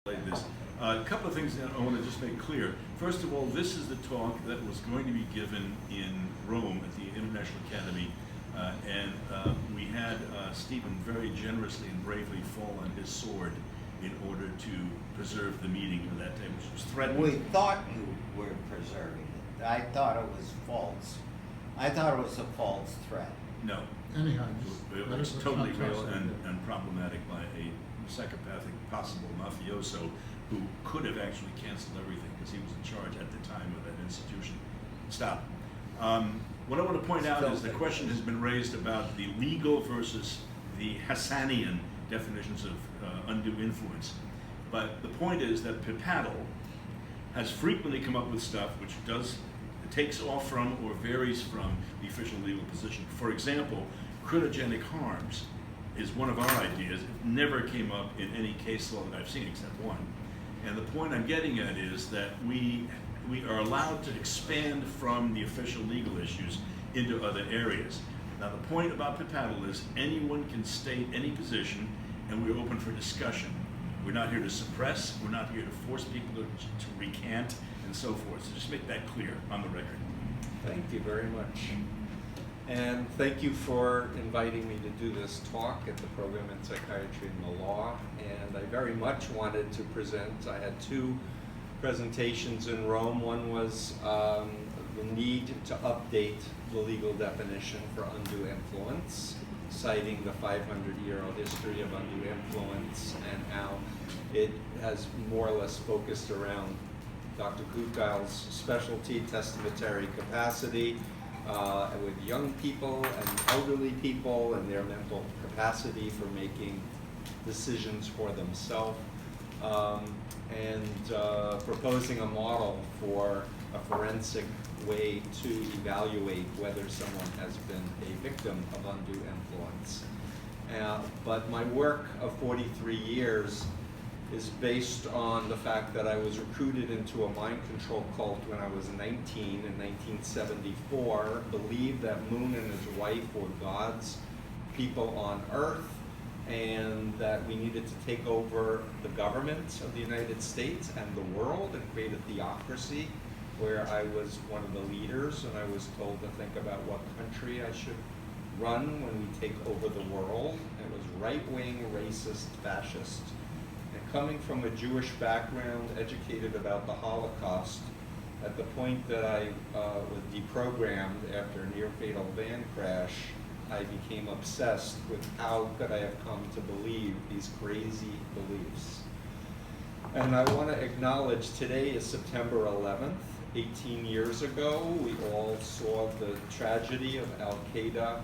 like this. A couple of things that I want to just make clear. First of all, this is the talk that was going to be given in Rome at the International Academy, and we had Stephen very generously and bravely fall on his sword in order to preserve the meeting at that time, which was threatened. We thought you were preserving it. I thought it was false. I thought it was a false threat. No. Anyhow, It was totally real and problematic by a psychopathic, possible mafioso who could have actually canceled everything because he was in charge at the time of that institution. Stop. What I want to point out is the question has been raised about the legal versus the Hassanian definitions of undue influence. But the point is that Pipaddle has frequently come up with stuff which takes off from or varies from the official legal position. For example, critogenic harms is one of our ideas. It never came up in any case law that I've seen except one. And the point I'm getting at is that we are allowed to expand from the official legal issues into other areas. Now the point about Pipaddle is anyone can state any position and we're open for discussion. We're not here to suppress, we're not here to force people to recant and so forth. So just make that clear on the record. Thank you very much. And thank you for inviting me to do this talk at the program in Psychiatry and the Law. And I very much wanted to present. I had two presentations in Rome. One was the need to update the legal definition for undue influence, citing the 500-year-old history of undue influence and how it has more or less focused around Dr. Gutgeil's specialty, testamentary capacity, with young people and elderly people and their mental capacity for making decisions for themselves, and proposing a model for a forensic way to evaluate whether someone has been a victim of undue influence. But my work of 43 years is based on the fact that I was recruited into a mind control cult when I was 19 in 1974, believed that Moon and his wife were God's people on Earth, and that we needed to take over the government of the United States and the world and create a theocracy where I was one of the leaders, and I was told to think about what country I should run when we take over the world. It was right-wing, racist, fascist. And coming from a Jewish background, educated about the Holocaust, at the point that I was deprogrammed after a near-fatal van crash, I became obsessed with how could I have come to believe these crazy beliefs. And I want to acknowledge today is September 11th. 18 years ago, we all saw the tragedy of Al-Qaeda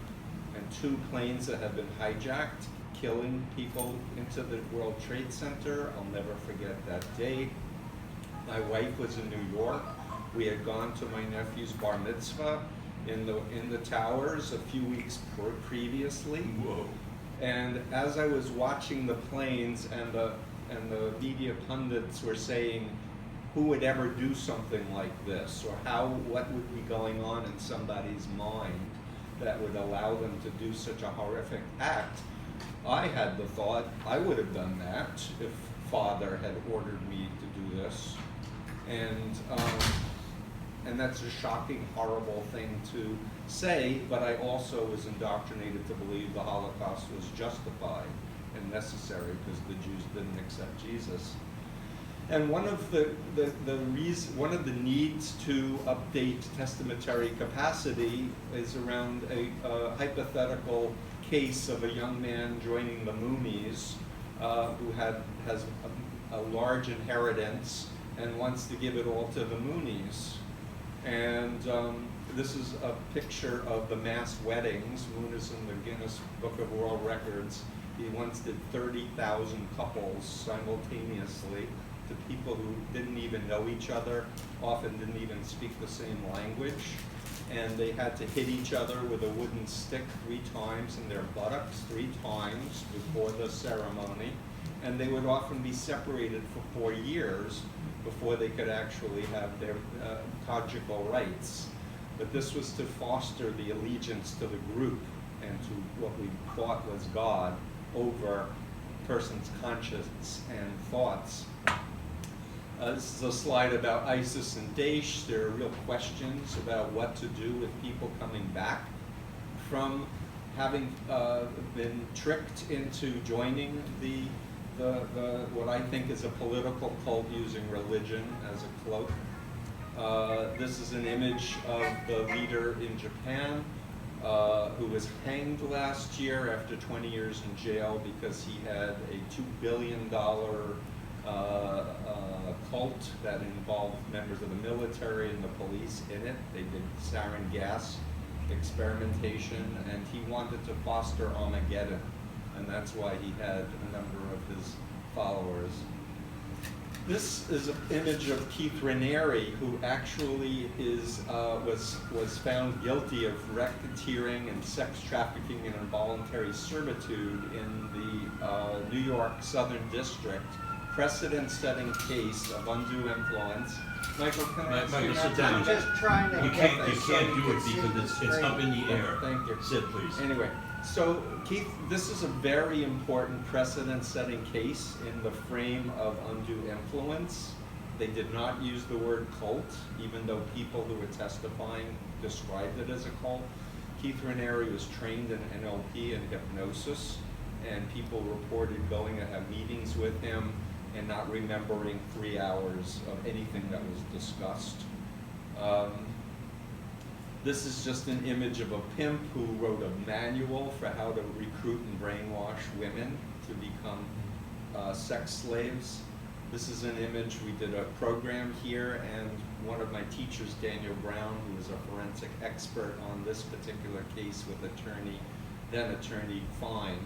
and two planes that had been hijacked, killing people into the World Trade Center. I'll never forget that day. My wife was in New York. We had gone to my nephew's bar mitzvah in the towers a few weeks previously. Whoa. And as I was watching the planes and the media pundits were saying, who would ever do something like this, or what would be going on in somebody's mind that would allow them to do such a horrific act, I had the thought I would have done that if Father had ordered me to do this. And that's a shocking, horrible thing to say, but I also was indoctrinated to believe the Holocaust was justified and necessary because the Jews didn't accept Jesus. And one of one of the needs to update testamentary capacity is around a hypothetical case of a young man joining the Moonies who has a large inheritance and wants to give it all to the Moonies. And this is a picture of the mass weddings. Moon is in the Guinness Book of World Records. He once did 30,000 couples simultaneously to people who didn't even know each other, often didn't even speak the same language. And they had to hit each other with a wooden stick 3 times in their buttocks 3 times before the ceremony. And they would often be separated for 4 years before they could actually have their conjugal rights. But this was to foster the allegiance to the group and to what we thought was God over person's conscience and thoughts. This is a slide about ISIS and Daesh. There are real questions about what to do with people coming back from having been tricked into joining the what I think is a political cult using religion as a cloak. This is an image of the leader in Japan who was hanged last year after 20 years in jail because he had a $2 billion cult that involved members of the military and the police in it. They did sarin gas experimentation, and he wanted to foster Armageddon, and that's why he had a number of his followers. This is an image of Keith Raniere, who actually was found guilty of racketeering and sex trafficking and involuntary servitude in the New York Southern District, precedent-setting case of undue influence. Michael, can I ask you Michael, not sit to- down. I'm just trying to You get can't this so do you it can see because the it's up in screen. the air. Thank you. Sit, please. Anyway, so Keith, this is a very important precedent-setting case in the frame of undue influence. They did not use the word cult, even though people who were testifying described it as a cult. Keith Raniere was trained in NLP and hypnosis, and people reported going to have meetings with him and not remembering 3 hours of anything that was discussed. This is just an image of a pimp who wrote a manual for how to recruit and brainwash women to become sex slaves. This is an image, we did a program here, and one of my teachers, Daniel Brown, who was a forensic expert on this particular case with then attorney Fine,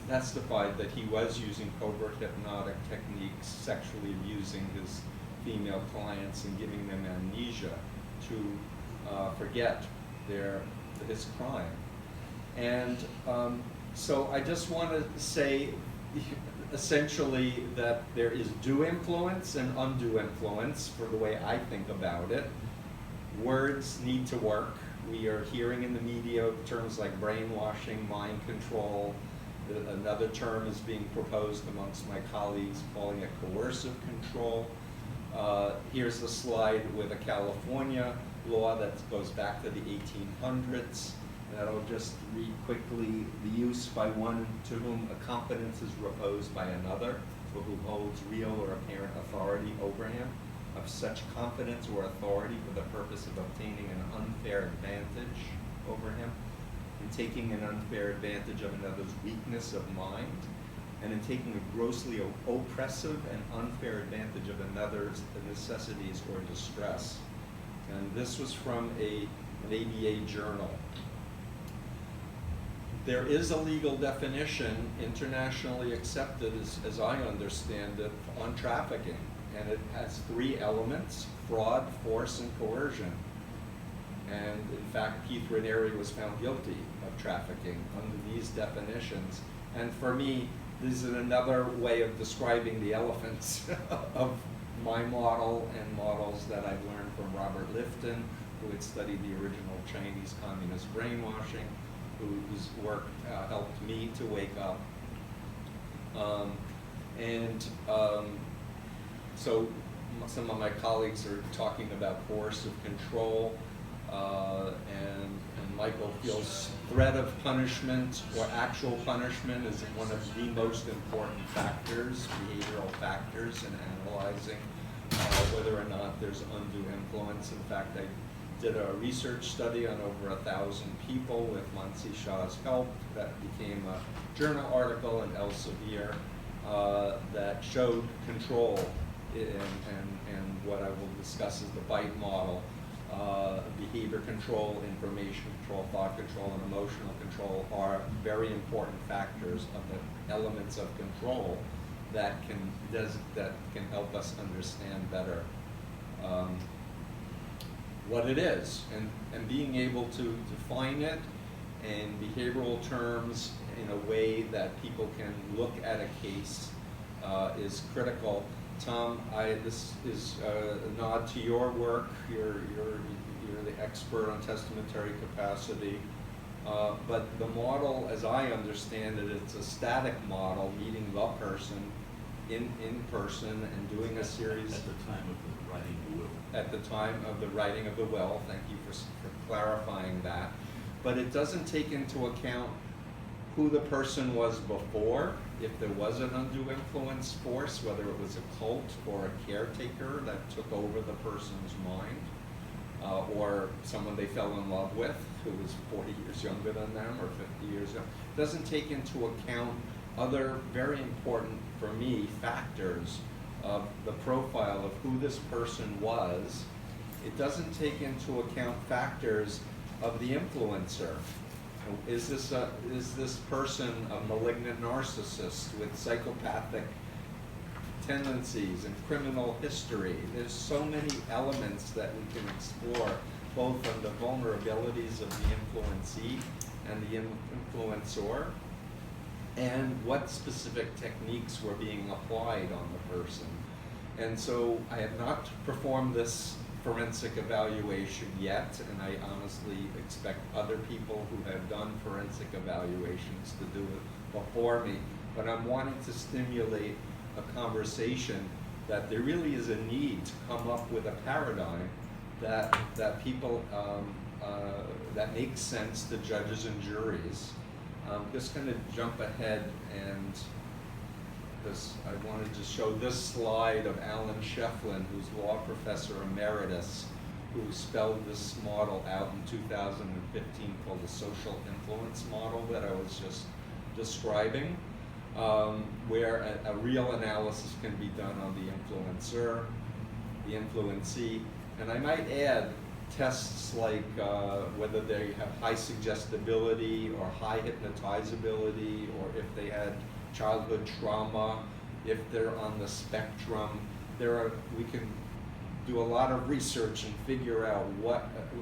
testified that he was using covert hypnotic techniques, sexually abusing his female clients and giving them amnesia to forget his crime. And so I just want to say essentially that there is due influence and undue influence for the way I think about it. Words need to work. We are hearing in the media terms like brainwashing, mind control. Another term is being proposed amongst my colleagues, calling it coercive control. Here's a slide with a California law that goes back to the 1800s. And I'll just read quickly: the use by one to whom a competence is reposed by another, or who holds real or apparent authority over him, of such competence or authority for the purpose of obtaining an unfair advantage over him, in taking an unfair advantage of another's weakness of mind, and in taking a grossly oppressive and unfair advantage of another's necessities or distress. And this was from an ABA journal. There is a legal definition, internationally accepted as I understand it, on trafficking. And it has 3 elements: fraud, force, and coercion. And in fact, Keith Raniere was found guilty of trafficking under these definitions. And for me, this is another way of describing the elephants of my model and models that I've learned from Robert Lifton, who had studied the original Chinese communist brainwashing, whose work helped me to wake up. So some of my colleagues are talking about coercive control, and Michael feels threat of punishment or actual punishment is one of the most important factors, behavioral factors, in analyzing whether or not there's undue influence. In fact, I did a research study on over 1,000 people with Mansi Shah's help that became a journal article in Elsevier that showed control, and what I will discuss is the BITE model. Behavior control, information control, thought control, and emotional control are very important factors of the elements of control that can help us understand better what it is, and being able to define it in behavioral terms in a way that people can look at a case is critical. Tom, this is a nod to your work. You're the expert on testamentary capacity. But the model, as I understand it, it's a static model, meeting the person in person and doing a series. At the time of the writing of the will. At the time of the writing of the will. Thank you for clarifying that. But it doesn't take into account who the person was before, if there was an undue influence force, whether it was a cult or a caretaker that took over the person's mind, or someone they fell in love with who was 40 years younger than them or 50 years younger. It doesn't take into account other very important, for me, factors of the profile of who this person was. It doesn't take into account factors of the influencer. Is this person a malignant narcissist with psychopathic tendencies and criminal history? There's so many elements that we can explore, both on the vulnerabilities of the influencee and the influencer, and what specific techniques were being applied on the person. And so I have not performed this forensic evaluation yet, and I honestly expect other people who have done forensic evaluations to do it before me. But I'm wanting to stimulate a conversation that there really is a need to come up with a paradigm that people that makes sense to judges and juries. Just going to jump ahead, and I wanted to show this slide of Alan Shefflin, who's law professor emeritus, who spelled this model out in 2015 called the social influence model that I was just describing, where a real analysis can be done on the influencer, the influencee, and I might add tests like whether they have high suggestibility or high hypnotizability, or if they had childhood trauma, if they're on the spectrum. We can do a lot of research and figure out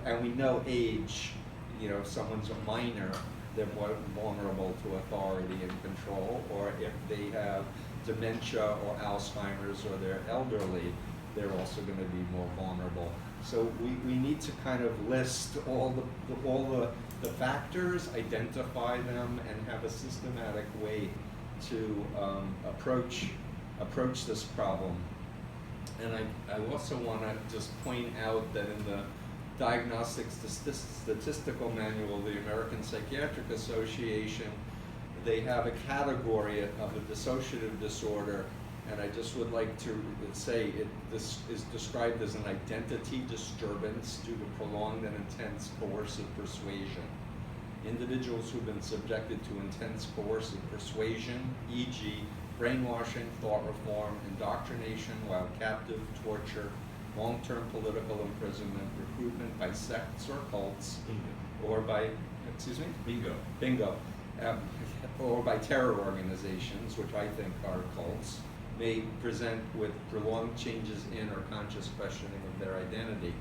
and we know age, if someone's a minor, they're more vulnerable to authority and control, or if they have dementia or Alzheimer's or they're elderly, they're also going to be more vulnerable. So we need to kind of list all the factors, identify them, and have a systematic way to approach this problem. And I also want to just point out that in the Diagnostic Statistical Manual of the American Psychiatric Association, they have a category of a dissociative disorder, and I just would like to say this is described as an identity disturbance due to prolonged and intense coercive persuasion. Individuals who've been subjected to intense coercive persuasion, e.g. brainwashing, thought reform, indoctrination while captive, torture, long-term political imprisonment, recruitment by sects or cults, or by, bingo, or by terror organizations, which I think are cults, may present with prolonged changes in or conscious questioning of their identity.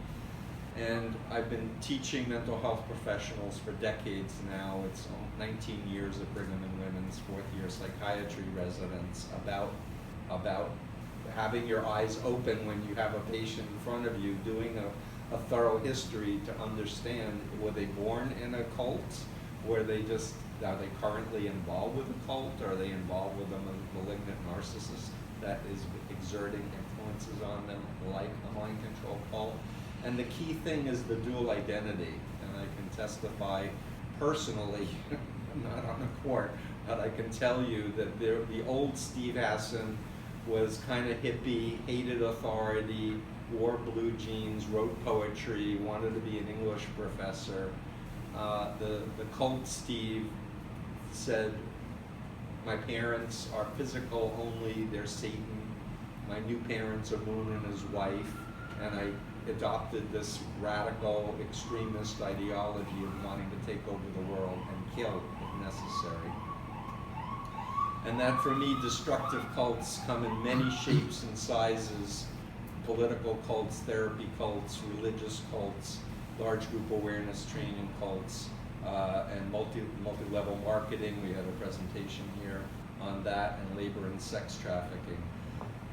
And I've been teaching mental health professionals for decades now. It's 19 years at Brigham and Women's, fourth-year psychiatry residents, about having your eyes open when you have a patient in front of you, doing a thorough history to understand, were they born in a cult? Are they currently involved with a cult? Are they involved with a malignant narcissist that is exerting influences on them, like a mind control cult? And the key thing is the dual identity. And I can testify personally, not on the court, but I can tell you that the old Steve Hassan was kind of hippie, hated authority, wore blue jeans, wrote poetry, wanted to be an English professor. The cult Steve said, my parents are physical only, they're Satan. My new parents are Moon and his wife. And I adopted this radical extremist ideology of wanting to take over the world and kill if necessary. And that for me, destructive cults come in many shapes and sizes: political cults, therapy cults, religious cults, large group awareness training cults, and multi-level marketing. We had a presentation here on that, and labor and sex trafficking.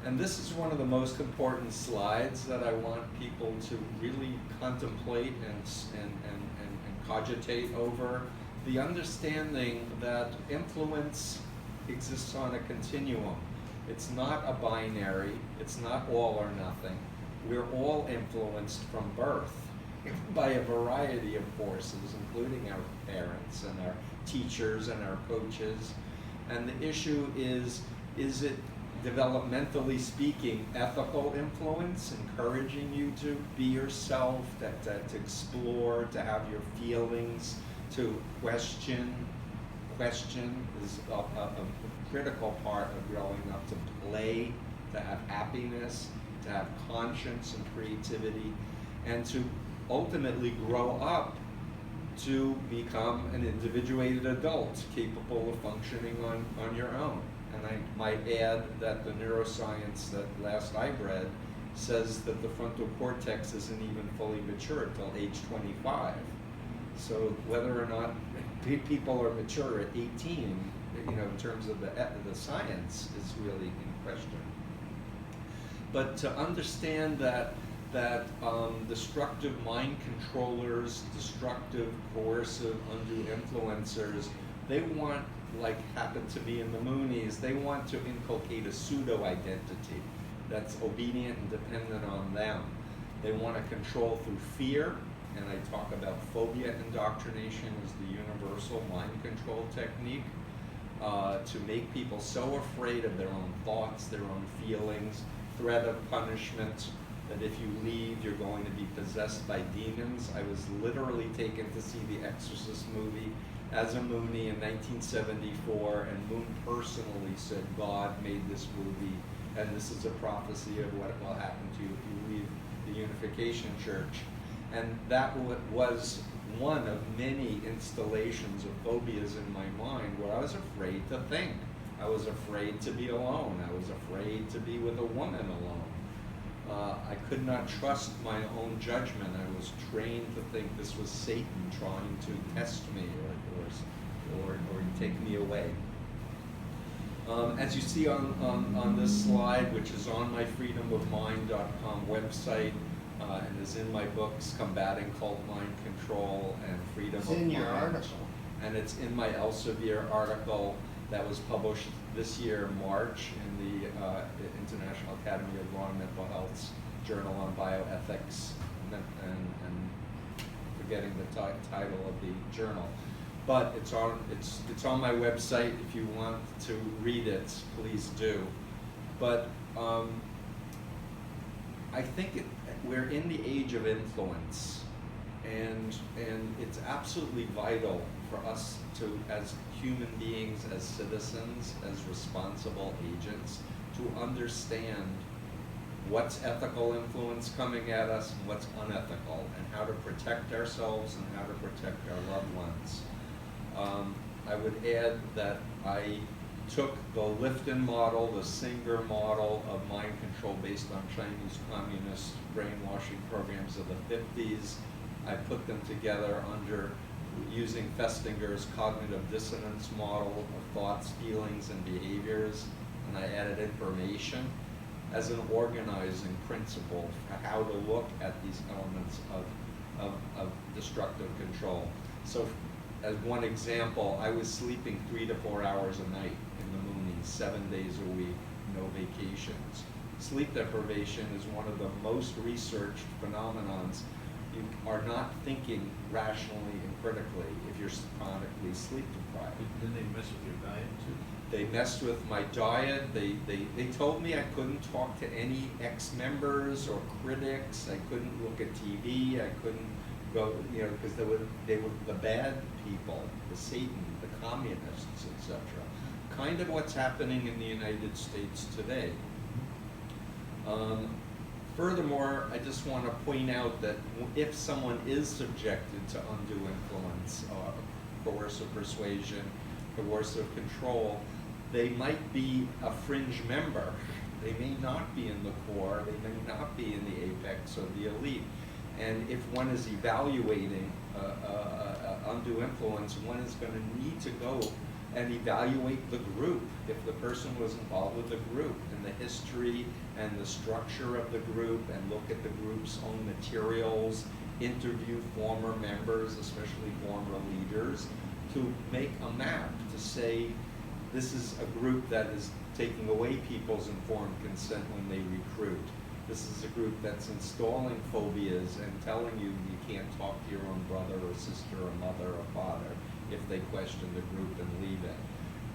And this is one of the most important slides that I want people to really contemplate and cogitate over. the understanding that influence exists on a continuum. It's not a binary, it's not all or nothing. We're all influenced from birth by a variety of forces, including our parents and our teachers and our coaches. And the issue is it, developmentally speaking, ethical influence, encouraging you to be yourself, to explore, to have your feelings, to question. Question is a critical part of growing up, to play, to have happiness, to have conscience and creativity, and to ultimately grow up to become an individuated adult capable of functioning on your own. And I might add that the neuroscience that last I read says that the frontal cortex isn't even fully mature until age 25. So whether or not people are mature at 18, in terms of the science, is really in question. But to understand that destructive mind controllers, destructive, coercive, undue influencers, they want, like happened to me in the Moonies, they want to inculcate a pseudo-identity that's obedient and dependent on them. They want to control through fear, and I talk about phobia indoctrination as the universal mind control technique, to make people so afraid of their own thoughts, their own feelings, threat of punishment, that if you leave, you're going to be possessed by demons. I was literally taken to see the Exorcist movie as a Moonie in 1974, and Moon personally said, God made this movie, and this is a prophecy of what will happen to you if you leave the Unification Church. And that was one of many installations of phobias in my mind, where I was afraid to think. I was afraid to be alone. I was afraid to be with a woman alone. I could not trust my own judgment. I was trained to think this was Satan trying to test me or take me away. As you see on this slide, which is on my freedomofmind.com website, and is in my books, Combating Cult Mind Control and Freedom of Mind. It's in your article. And it's in my Elsevier article that was published this year, March, in the International Academy of Law and Mental Health's Journal on Bioethics, and forgetting the title of the journal. But it's on my website. If you want to read it, please do. But I think we're in the age of influence, and it's absolutely vital for us to, as human beings, as citizens, as responsible agents, to understand what's ethical influence coming at us and what's unethical, and how to protect ourselves and how to protect our loved ones. I would add that I took the Lifton model, the Singer model of mind control based on Chinese communist brainwashing programs of the 50s. I put them together under using Festinger's cognitive dissonance model of thoughts, feelings, and behaviors, and I added information as an organizing principle for how to look at these elements of destructive control. So as one example, I was sleeping 3 to 4 hours a night in the Moonies, 7 days a week, no vacations. Sleep deprivation is one of the most researched phenomenons. You are not thinking rationally and critically if you're chronically sleep deprived. Didn't they mess with your diet too? They messed with my diet. They told me I couldn't talk to any ex-members or critics. I couldn't look at TV. I couldn't go, because they were the bad people, the Satan, the communists, etc. Kind of what's happening in the United States today. Furthermore, I just want to point out that if someone is subjected to undue influence, coercive persuasion, coercive control, they might be a fringe member. They may not be in the core, they may not be in the apex or the elite. And if one is evaluating undue influence, one is going to need to go and evaluate the group, if the person was involved with the group, and the history and the structure of the group, and look at the group's own materials, interview former members, especially former leaders, to make a map to say this is a group that is taking away people's informed consent when they recruit. This is a group that's installing phobias and telling you you can't talk to your own brother or sister or mother or father if they question the group and leave it.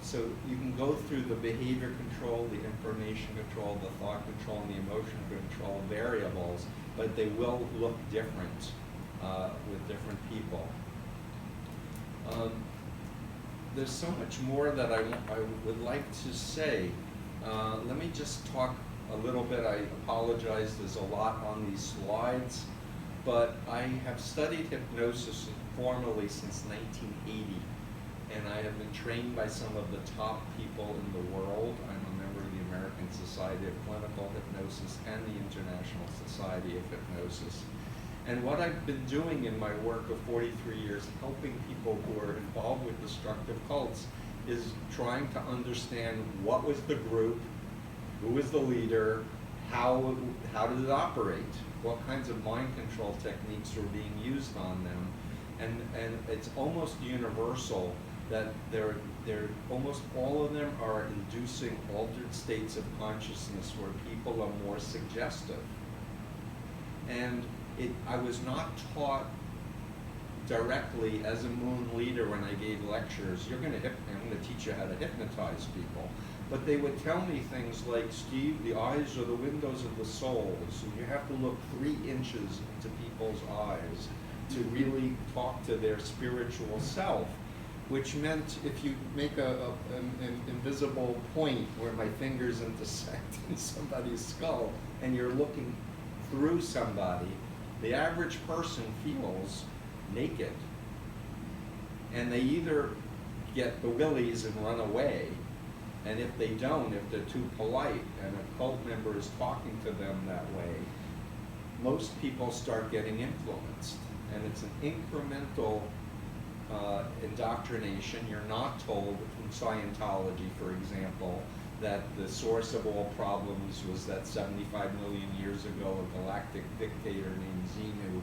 So you can go through the behavior control, the information control, the thought control, and the emotion control variables, but they will look different with different people. There's so much more that I would like to say. Let me just talk a little bit. I apologize, there's a lot on these slides, but I have studied hypnosis formally since 1980, and I have been trained by some of the top people in the world. I'm a member of the American Society of Clinical Hypnosis and the International Society of Hypnosis. And what I've been doing in my work of 43 years, helping people who are involved with destructive cults, is trying to understand what was the group, who was the leader, how did it operate, what kinds of mind control techniques were being used on them. And it's almost universal that they're almost all of them are inducing altered states of consciousness where people are more suggestive. And I was not taught directly as a moon leader when I gave lectures, I'm going to teach you how to hypnotize people. But they would tell me things like, Steve, the eyes are the windows of the soul, so you have to look 3 inches into people's eyes to really talk to their spiritual self, which meant if you make an invisible point where my fingers intersect in somebody's skull and you're looking through somebody, the average person feels naked. And they either get the willies and run away, and if they don't, if they're too polite and a cult member is talking to them that way, most people start getting influenced. And it's an incremental indoctrination. You're not told in Scientology, for example, that the source of all problems was that 75 million years ago a galactic dictator named Xenu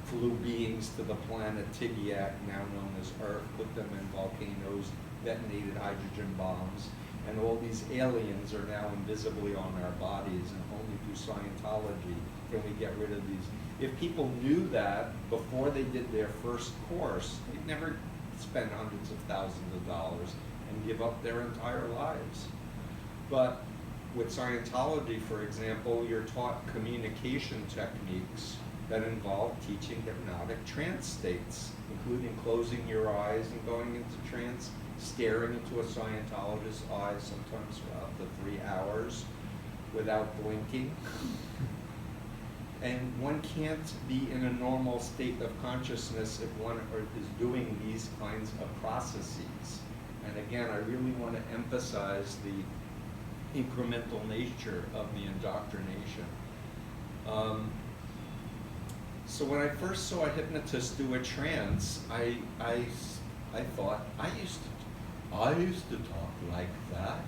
flew beings to the planet Tigiak, now known as Earth, put them in volcanoes, detonated hydrogen bombs, and all these aliens are now invisibly on our bodies, and only through Scientology can we get rid of these. If people knew that before they did their first course, they'd never spend hundreds of thousands of dollars and give up their entire lives. But with Scientology, for example, you're taught communication techniques that involve teaching hypnotic trance states, including closing your eyes and going into trance, staring into a Scientologist's eyes, sometimes for up to 3 hours without blinking. And one can't be in a normal state of consciousness if one is doing these kinds of processes. And again, I really want to emphasize the incremental nature of the indoctrination. So when I first saw a hypnotist do a trance, I thought, I used to talk like that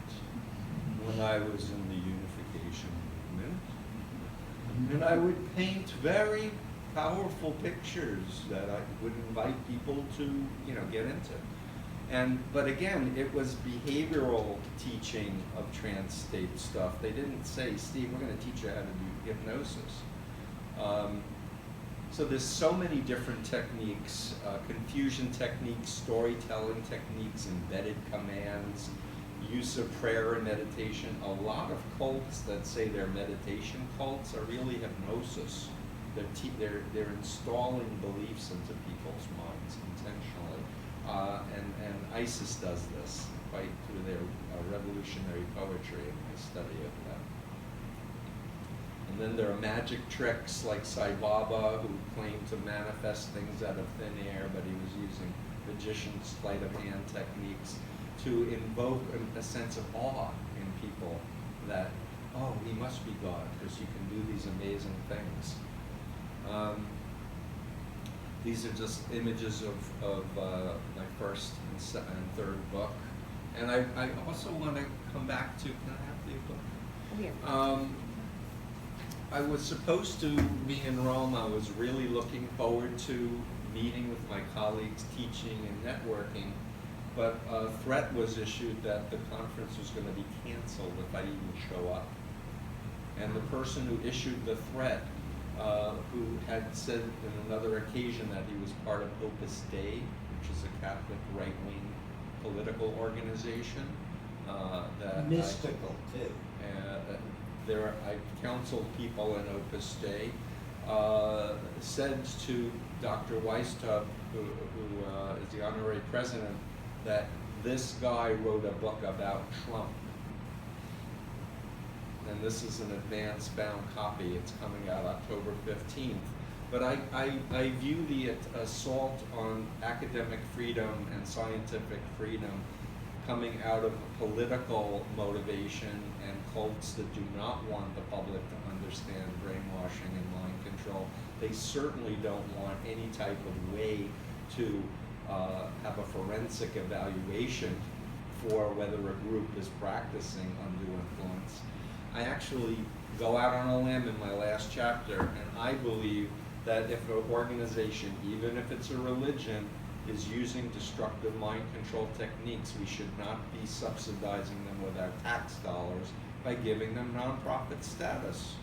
when I was in the unification movement. And I would paint very powerful pictures that I would invite people to, get into. But again, it was behavioral teaching of trance state stuff. They didn't say, Steve, we're going to teach you how to do hypnosis. So there's so many different techniques, confusion techniques, storytelling techniques, embedded commands, use of prayer and meditation. A lot of cults that say they're meditation cults are really hypnosis. They're installing beliefs into people's minds intentionally. And ISIS does this quite through their revolutionary poetry and my study of them. And then there are magic tricks like Sai Baba, who claimed to manifest things out of thin air, but he was using magician's sleight of hand techniques to invoke a sense of awe in people that, oh, he must be God, because you can do these amazing things. These are just images of my first and third book. And I also want to come back to, can I have the book? Oh, yeah. I was supposed to be in Rome. I was really looking forward to meeting with my colleagues, teaching and networking, but a threat was issued that the conference was going to be canceled if I didn't show up. And the person who issued the threat, who had said on another occasion that he was part of Opus Dei, which is a Catholic right-wing political organization. Mystical, too. I counseled people in Opus Dei, said to Dr. Weistub, who is the honorary president, that this guy wrote a book about Trump. And this is an advance bound copy. It's coming out October 15th. But I view the assault on academic freedom and scientific freedom coming out of political motivation and cults that do not want the public to understand brainwashing and mind control. They certainly don't want any type of way to have a forensic evaluation for whether a group is practicing undue influence. I actually go out on a limb in my last chapter, and I believe that if an organization, even if it's a religion, is using destructive mind control techniques, we should not be subsidizing them with our tax dollars by giving them nonprofit status.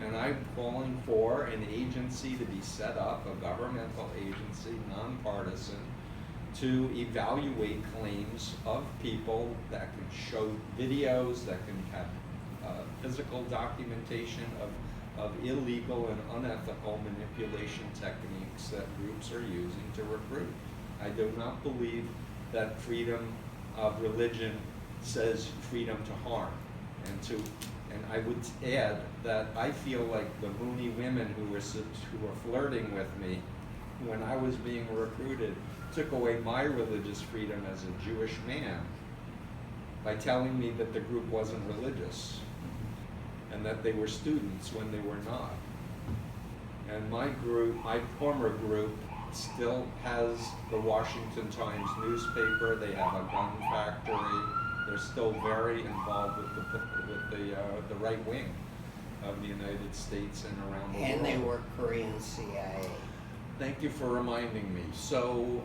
And I'm calling for an agency to be set up, a governmental agency, nonpartisan, to evaluate claims of people that can show videos, that can have physical documentation of illegal and unethical manipulation techniques that groups are using to recruit. I do not believe that freedom of religion says freedom to harm. And I would add that I feel like the Mooney women who were flirting with me when I was being recruited took away my religious freedom as a Jewish man by telling me that the group wasn't religious and that they were students when they were not. And my group, my former group, still has the Washington Times newspaper. They have a gun factory. They're still very involved with the right wing of the United States and around the world. And they were Korean CIA. Thank you for reminding me. So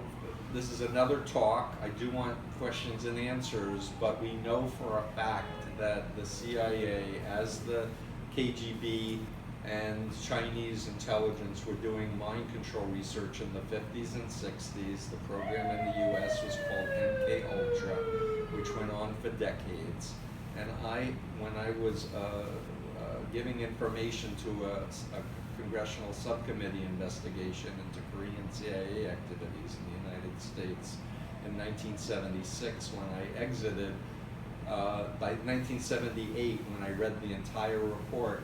this is another talk. I do want questions and answers, but we know for a fact that the CIA, as the KGB and Chinese intelligence were doing mind control research in the 50s and 60s. The program in the US was called MK-Ultra, which went on for decades. And when I was giving information to a congressional subcommittee investigation into Korean CIA activities in the United States in 1976, when I exited, by 1978, when I read the entire report,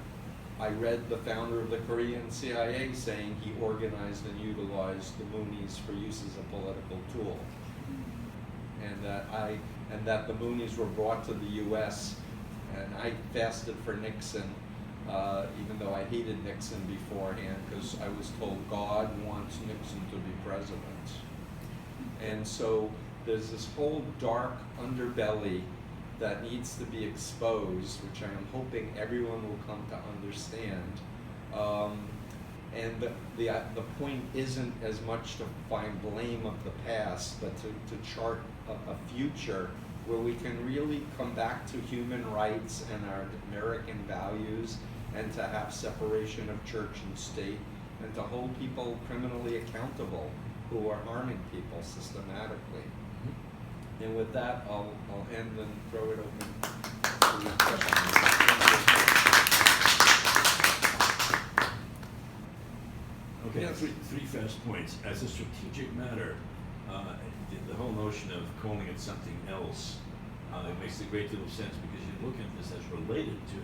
I read the founder of the Korean CIA saying he organized and utilized the Moonies for use as a political tool, and that the Moonies were brought to the U.S. and I fasted for Nixon, even though I hated Nixon beforehand because I was told God wants Nixon to be president, and so there's this whole dark underbelly that needs to be exposed, which I am hoping everyone will come to understand. And the point isn't as much to find blame of the past, but to chart a future where we can really come back to human rights and our American values, and to have separation of church and state, and to hold people criminally accountable who are harming people systematically. And with that, I'll end and throw it open to your questions. Okay, Yes. three fast points. As a strategic matter, the whole notion of calling it something else, it makes a great deal of sense because you look at this as related to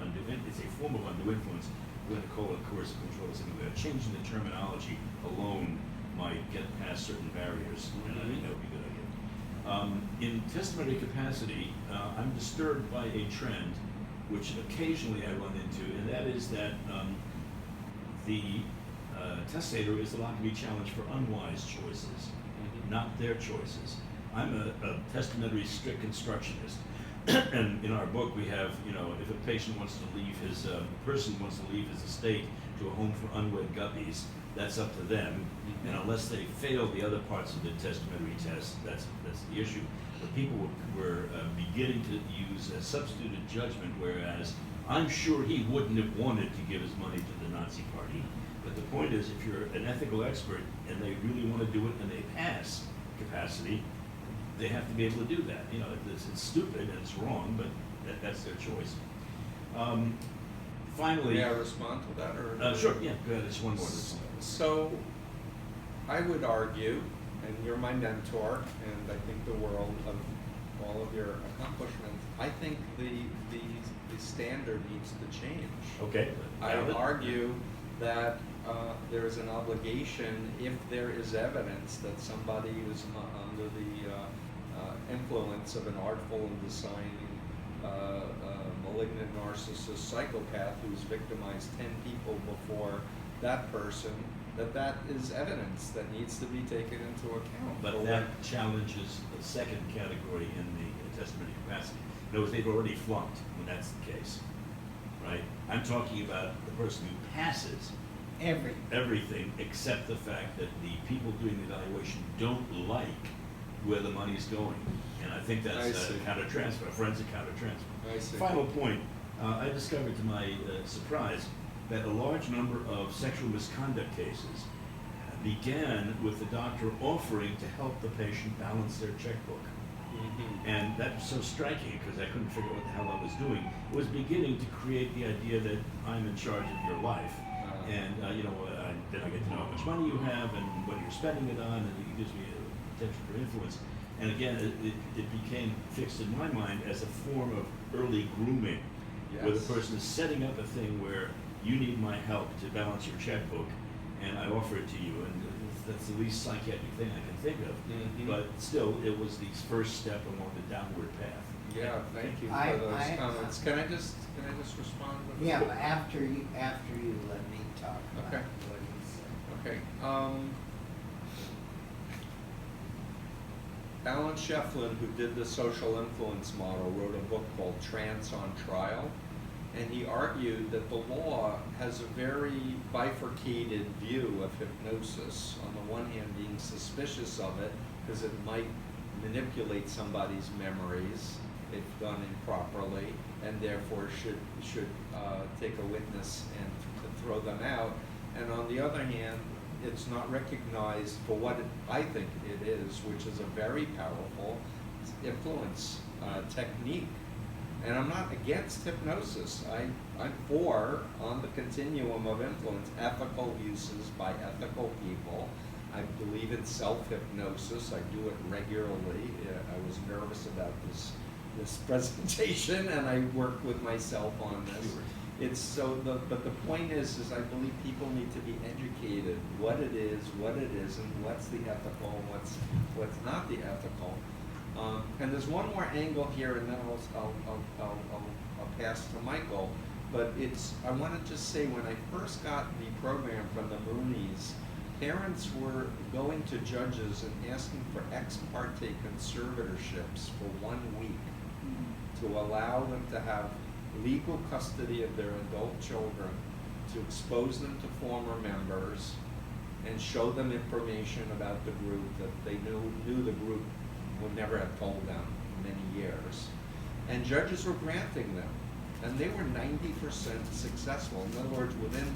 undue influence. It's a form of undue influence. We're going to call it coercive control. Changing the terminology alone might get past certain barriers, and I think that would be a good idea. In testimony capacity, I'm disturbed by a trend which occasionally I run into, and that is that the testator is allowed to be challenged for unwise choices, not their choices. I'm a testamentary strict constructionist, and in our book we have, if a patient wants to leave his, person wants to leave his estate to to a home for unwed guppies, that's up to them. And unless they fail the other parts of the testamentary test, that's the issue. But people were beginning to use a substituted judgment, whereas I'm sure he wouldn't have wanted to give his money to the Nazi party. But the point is, if you're an ethical expert and they really want to do it and they pass capacity, they have to be able to do that. You know, it's stupid and it's wrong, but that's their choice. Finally, May I respond to that? Or sure. Yeah, go ahead. It's one more. So, I would argue, and you're my mentor, and I think the world of all of your accomplishments, I think the standard needs to change. Okay. I would argue that there is an obligation, if there is evidence that somebody is under the influence of an artful and designing malignant narcissist psychopath who's victimized 10 people before that person, that is evidence that needs to be taken into account. But that challenges the second category in the testimony capacity. In other words, they've already flunked when that's the case, right? I'm talking about the person who passes everything except the fact that the people doing the evaluation don't like where the money's going. And I think that's a counter-transfer, a forensic counter-transfer. I see. Final point, I discovered to my surprise that a large number of sexual misconduct cases began with the doctor offering to help the patient balance their checkbook. And that was so striking because I couldn't figure out what the hell I was doing. It was beginning to create the idea that I'm in charge of your life. And then I get to know how much money you have and what you're spending it on, and it gives me a potential for influence. And again, it became fixed in my mind as a form of early grooming, where the person is setting up a thing where you need my help to balance your checkbook, and I offer it to you. And that's the least psychiatric thing I can think of. But still, it was the first step along the downward path. Yeah, thank you for those comments. Can I just respond? Yeah, but after you let me talk about Okay. what you said. Okay. Alan Shefflin, who did the social influence model, wrote a book called Trance on Trial, and he argued that the law has a very bifurcated view of hypnosis. On the one hand, being suspicious of it because it might manipulate somebody's memories if done improperly, and therefore should take a witness and throw them out. And on the other hand, it's not recognized for what I think it is, which is a very powerful influence technique. And I'm not against hypnosis. I'm for, on the continuum of influence, ethical uses by ethical people. I believe in self-hypnosis. I do it regularly. I was nervous about this presentation, and I worked with myself on this. It's so, but the point is I believe people need to be educated what it is, what it isn't, what's the ethical, what's not the ethical. And there's one more angle here, and then I'll pass to Michael. But I want to just say, when I first got the program from the Moonies, parents were going to judges and asking for ex parte conservatorships for 1 week to allow them to have legal custody of their adult children, to expose them to former members, and show them information about the group that they knew the group would never have told them in many years. And judges were granting them, and they were 90% successful. In other words, within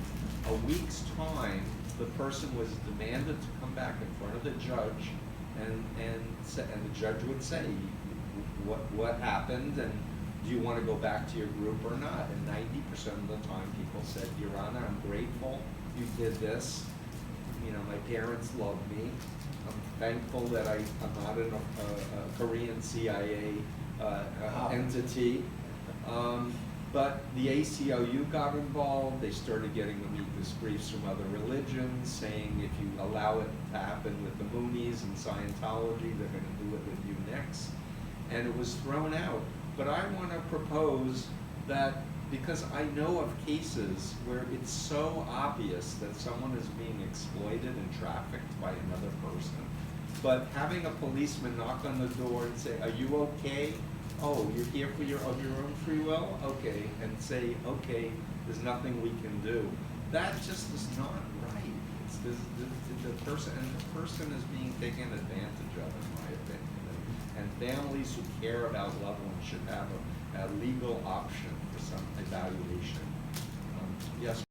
a week's time, the person was demanded to come back in front of the judge, and the judge would say, what happened, and do you want to go back to your group or not? And 90% of the time people said, Your Honor, I'm grateful you did this. You know, my parents love me. I'm thankful that I'm not in a Korean CIA entity. But the ACLU got involved. They started getting amicus briefs from other religions saying if you allow it to happen with the Moonies and Scientology, they're going to do it with you next. And it was thrown out. But I want to propose that, because I know of cases where it's so obvious that someone is being exploited and trafficked by another person, but having a policeman knock on the door and say, are you okay? Oh, you're here of your own free will? Okay. And say, okay, there's nothing we can do. that just is not right. It's the person is being taken advantage of, in my opinion. And families who care about loved ones should have a legal option for some evaluation. Yes,